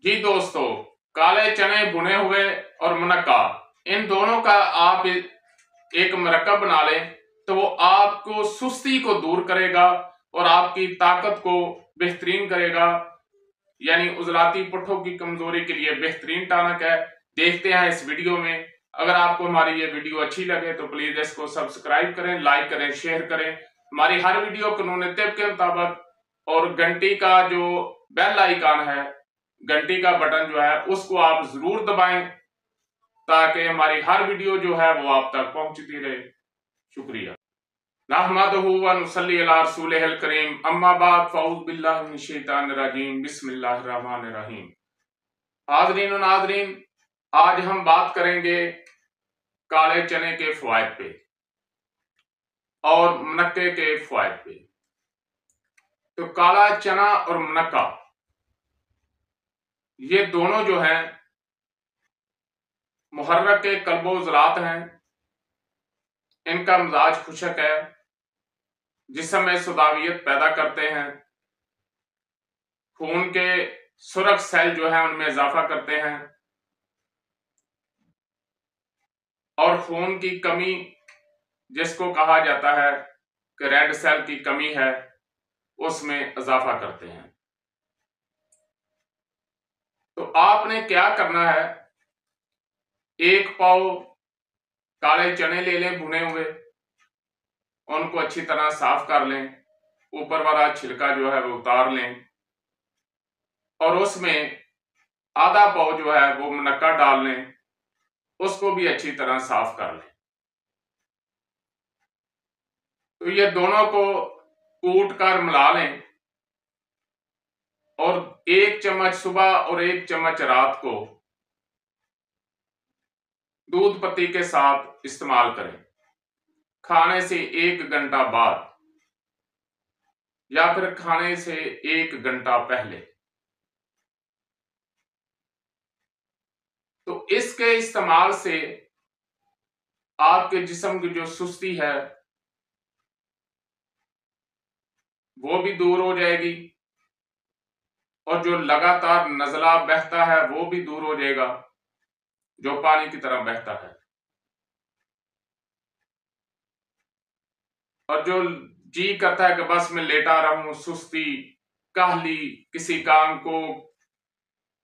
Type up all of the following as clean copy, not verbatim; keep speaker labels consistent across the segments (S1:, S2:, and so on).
S1: जी दोस्तों, काले चने भुने हुए और मुनक्का, इन दोनों का आप एक मरकब बना लें तो वो आपको सुस्ती को दूर करेगा और आपकी ताकत को बेहतरीन करेगा। यानी उजलाती पुट्ठों की कमजोरी के लिए बेहतरीन टानक है। देखते हैं इस वीडियो में। अगर आपको हमारी ये वीडियो अच्छी लगे तो प्लीज इसको सब्सक्राइब करें, लाइक करें, शेयर करें। हमारी हर वीडियो कानून तिब के मुताबिक, और घंटी का जो बेल आइकन है, घंटी का बटन जो है, उसको आप जरूर दबाएं ताकि हमारी हर वीडियो जो है वो आप तक पहुंचती रहे। शुक्रिया। नहमदुहु व नुसल्ली अला रसूलिहिल करीम, अम्मा बाद, फ़अऊज़ु बिल्लाहि मिनश शैतानिर रजीम, बिस्मिल्लाहिर रहमानिर रहीम। हाज़रीन व नाज़रीन, आज हम बात करेंगे काले चने के फवायद पे और मुनक्के के फवायद पे। तो काला चना और मुनक्का, ये दोनों जो हैं मुहर्रक के कल्बो ज़रात हैं। इनका मिजाज खुशक है, जिस्म में सुदावियत पैदा करते हैं, खून के सुरख सेल जो है उनमें इजाफा करते हैं, और खून की कमी, जिसको कहा जाता है कि रेड सेल की कमी है, उसमें इजाफा करते हैं। तो आपने क्या करना है, एक पाव काले चने ले लें भुने हुए, उनको अच्छी तरह साफ कर लें, ऊपर वाला छिलका जो है वो उतार लें, और उसमें आधा पाव जो है वो मुनक्का डाल लें, उसको भी अच्छी तरह साफ कर लें। तो ये दोनों को कूट कर मिला लें, और 1 चम्मच सुबह और 1 चम्मच रात को दूध पत्ती के साथ इस्तेमाल करें, खाने से 1 घंटा बाद या फिर खाने से 1 घंटा पहले। तो इसके इस्तेमाल से आपके जिस्म की जो सुस्ती है वो भी दूर हो जाएगी, और जो लगातार नजला बहता है वो भी दूर हो जाएगा, जो पानी की तरह बहता है। और जो जी करता है कि बस मैं लेटा रहूं, सुस्ती, काहली, किसी काम को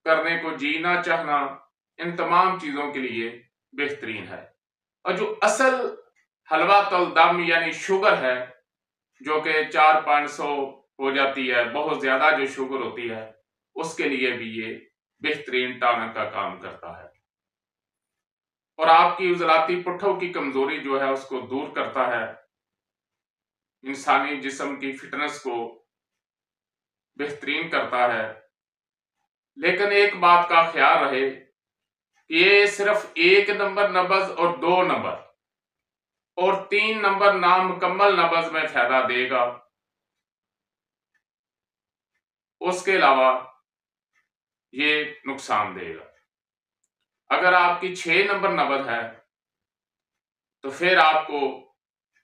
S1: करने को जी ना चाहना, इन तमाम चीजों के लिए बेहतरीन है। और जो असल हलवा तल दम यानी शुगर है, जो कि 400-500 हो जाती है, बहुत ज्यादा जो शुगर होती है, उसके लिए भी ये बेहतरीन टानक का काम करता है, और आपकी उजलाती पुट्ठों की कमजोरी जो है उसको दूर करता है, इंसानी जिस्म की फिटनेस को बेहतरीन करता है। लेकिन एक बात का ख्याल रहे कि ये सिर्फ 1 नंबर नब्ज और 2 नंबर और 3 नंबर नामुकम्मल नब्ज में फायदा देगा, उसके अलावा ये नुकसान देगा। अगर आपकी 6 नंबर नब्ज है तो फिर आपको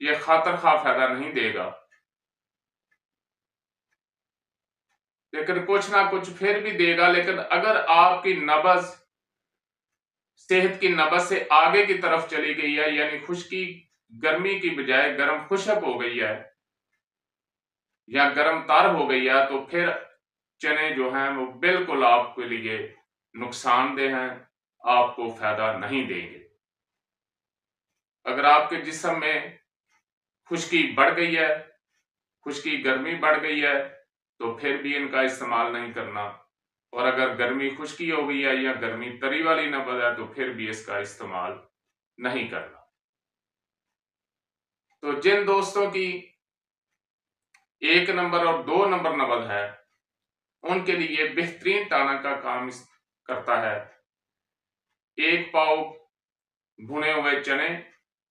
S1: ये खातर खा फायदा नहीं देगा, लेकिन कुछ ना कुछ फिर भी देगा। लेकिन अगर आपकी नब्ज सेहत की नब्ज से आगे की तरफ चली गई है, यानी खुश्की गर्मी की बजाय गर्म खुशक हो गई है या गर्म तर हो गई है, तो फिर चने जो हैं वो बिल्कुल आपके लिए नुकसानदेह हैं, आपको फायदा नहीं देंगे। अगर आपके जिस्म में खुश्की बढ़ गई है, खुश्की गर्मी बढ़ गई है, तो फिर भी इनका इस्तेमाल नहीं करना। और अगर गर्मी खुश्की हो गई है या गर्मी तरी वाली नब्ज है, तो फिर भी इसका इस्तेमाल नहीं करना। तो जिन दोस्तों की 1 नंबर और 2 नंबर नब्ज है, उनके लिए बेहतरीन टानक का काम करता है 1 पाव भुने हुए चने,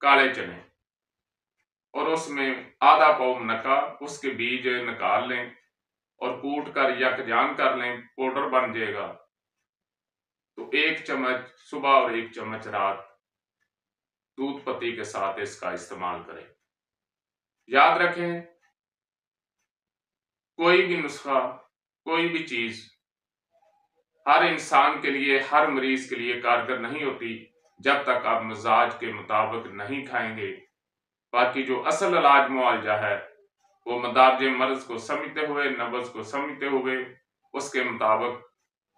S1: काले चने, और उसमें आधा पाव मुनक्का, उसके बीज निकाल लें और कूट कर यकजान कर लें, पाउडर बन जाएगा। तो 1 चम्मच सुबह और 1 चम्मच रात दूध पत्ती के साथ इसका इस्तेमाल करें। याद रखें, कोई भी नुस्खा, कोई भी चीज हर इंसान के लिए, हर मरीज के लिए कारगर नहीं होती जब तक आप मिजाज के मुताबिक नहीं खाएंगे। बाकी जो असल इलाज मुआवजा है वो मदारज मर्ज को समझते हुए, नब्ज को समझते हुए उसके मुताबिक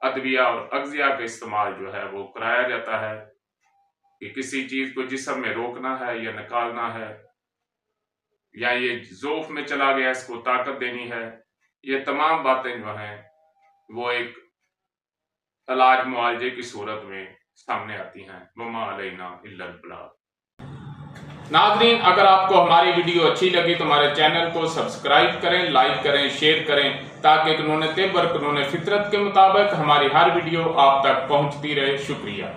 S1: अदविया और अगजिया का इस्तेमाल जो है वो कराया जाता है कि किसी चीज को जिस्म में रोकना है या निकालना है, या ये जोफ में चला गया इसको ताकत देनी है। ये तमाम बातें जो हैं वो एक इलाज मुआवजे की सूरत में सामने आती हैं। वमा अलैना इल्लल बलाग। नाज़रीन, अगर आपको हमारी वीडियो अच्छी लगी तो हमारे चैनल को सब्सक्राइब करें, लाइक करें, शेयर करें, ताकि कानून तिब और कानून फितरत के मुताबिक हमारी हर वीडियो आप तक पहुंचती रहे। शुक्रिया।